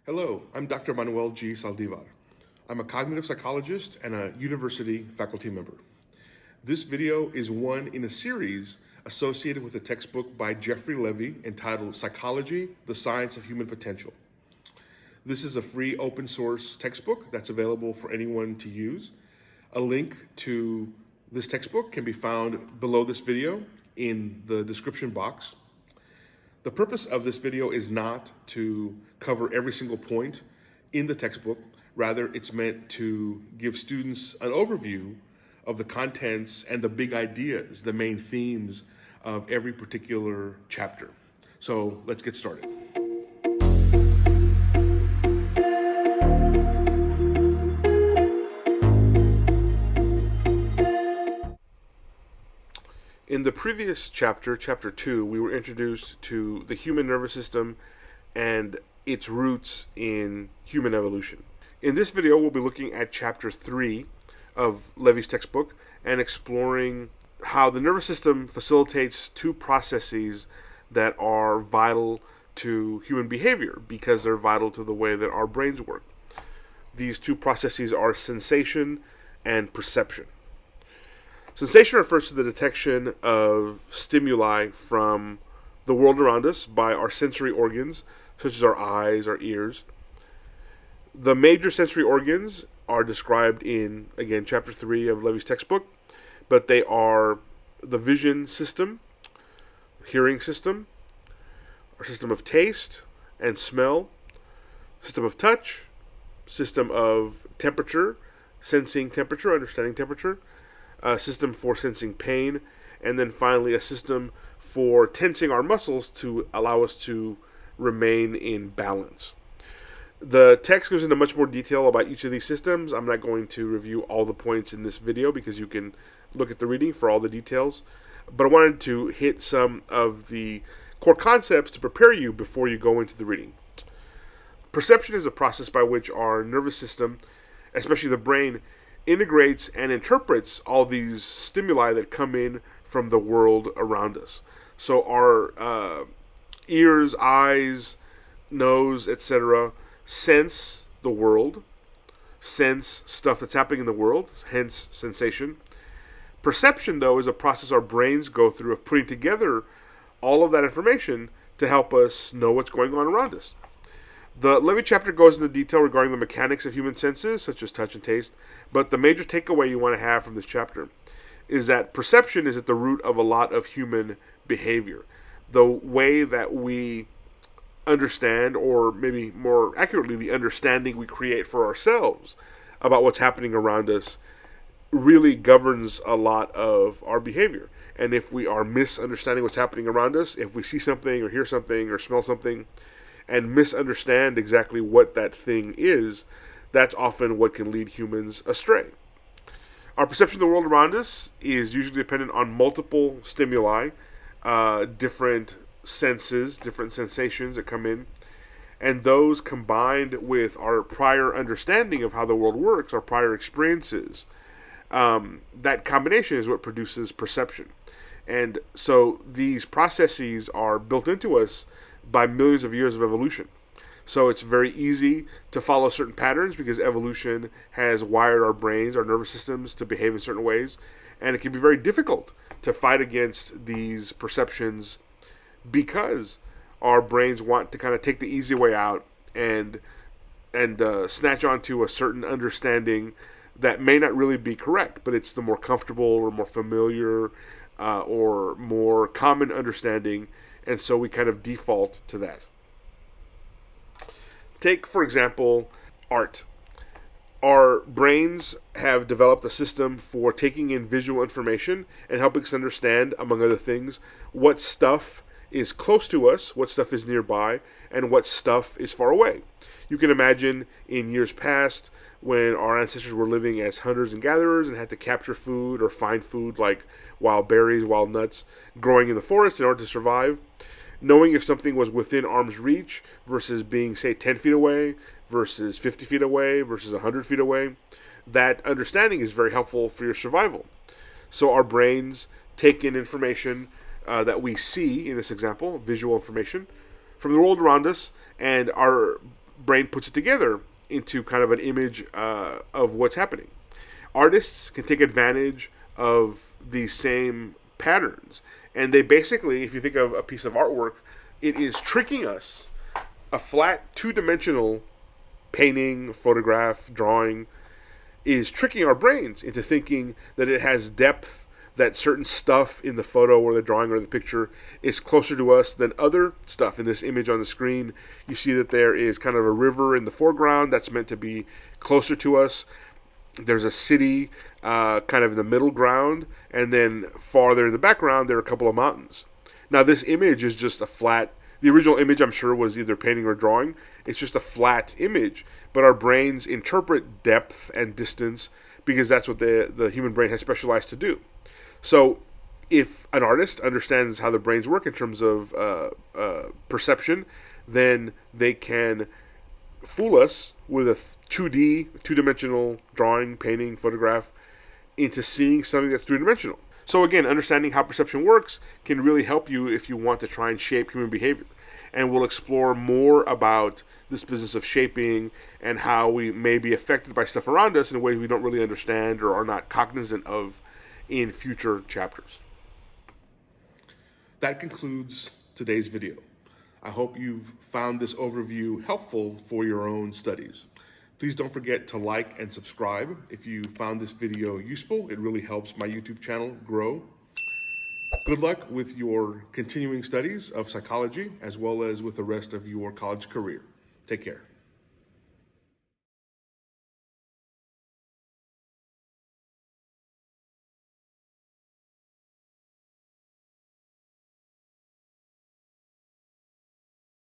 Hello, I'm Dr. Manuel G. Saldivar. I'm a cognitive psychologist and a university faculty member. This video is one in a series associated with a textbook by Jeffrey Levy entitled Psychology, the Science of Human Potential. This is a free open source textbook that's available for anyone to use. A link to this textbook can be found below this video in the description box. The purpose of this video is not to cover every single point in the textbook. Rather, it's meant to give students an overview of the contents and the big ideas, the main themes of every particular chapter. So let's get started. In the previous chapter, chapter 2, we were introduced to the human nervous system and its roots in human evolution. In this video, we'll be looking at chapter 3 of Levy's textbook and exploring how the nervous system facilitates two processes that are vital to human behavior because they're vital to the way that our brains work. These two processes are sensation and perception. Sensation refers to the detection of stimuli from the world around us by our sensory organs, such as our eyes, our ears. The major sensory organs are described in, again, chapter 3 of Levy's textbook, but they are the vision system, hearing system, our system of taste and smell, system of touch, system of temperature, sensing temperature, understanding temperature, a system for sensing pain, and then finally a system for tensing our muscles to allow us to remain in balance. The text goes into much more detail about each of these systems. I'm not going to review all the points in this video because you can look at the reading for all the details, but I wanted to hit some of the core concepts to prepare you before you go into the reading. Perception is a process by which our nervous system, especially the brain, integrates and interprets all these stimuli that come in from the world around us. So our ears, eyes, nose, etc. sense the world, sense stuff that's happening in the world, hence sensation. Perception, though, is a process our brains go through of putting together all of that information to help us know what's going on around us. The Levy chapter goes into detail regarding the mechanics of human senses, such as touch and taste, but the major takeaway you want to have from this chapter is that perception is at the root of a lot of human behavior. The way that we understand, or maybe more accurately, the understanding we create for ourselves about what's happening around us really governs a lot of our behavior. And if we are misunderstanding what's happening around us, if we see something or hear something or smell something, and misunderstand exactly what that thing is, that's often what can lead humans astray. Our perception of the world around us is usually dependent on multiple stimuli, different senses, different sensations that come in, and those combined with our prior understanding of how the world works, our prior experiences, that combination is what produces perception. And so these processes are built into us by millions of years of evolution. So it's very easy to follow certain patterns because evolution has wired our brains, our nervous systems to behave in certain ways. And it can be very difficult to fight against these perceptions because our brains want to kind of take the easy way out and snatch onto a certain understanding that may not really be correct, but it's the more comfortable or more familiar or more common understanding. And so we kind of default to that. Take, for example, art. Our brains have developed a system for taking in visual information and helping us understand, among other things, what stuff is close to us, what stuff is nearby, and what stuff is far away. You can imagine in years past when our ancestors were living as hunters and gatherers and had to capture food or find food like wild berries, wild nuts, growing in the forest in order to survive. Knowing if something was within arm's reach versus being, say, 10 feet away versus 50 feet away versus 100 feet away, that understanding is very helpful for your survival. So our brains take in information that we see, in this example, visual information, from the world around us, and our brain puts it together into kind of an image of what's happening. Artists can take advantage of these same patterns, and they basically, if you think of a piece of artwork, it is tricking us. A flat, two-dimensional painting, photograph, drawing is tricking our brains into thinking that it has depth, that certain stuff in the photo or the drawing or the picture is closer to us than other stuff. In this image on the screen, you see that there is kind of a river in the foreground that's meant to be closer to us. There's a city kind of in the middle ground, and then farther in the background there are a couple of mountains. Now this image is just a flat, the original image I'm sure was either painting or drawing. It's just a flat image, but our brains interpret depth and distance because that's what the human brain has specialized to do. So if an artist understands how the brains work in terms of perception, then they can fool us with a 2D, two-dimensional drawing, painting, photograph into seeing something that's three-dimensional. So again, understanding how perception works can really help you if you want to try and shape human behavior. And we'll explore more about this business of shaping and how we may be affected by stuff around us in ways we don't really understand or are not cognizant of in future chapters. That concludes today's video. I hope you've found this overview helpful for your own studies. Please don't forget to like and subscribe if you found this video useful. It really helps my YouTube channel grow. Good luck with your continuing studies of psychology as well as with the rest of your college career. Take care.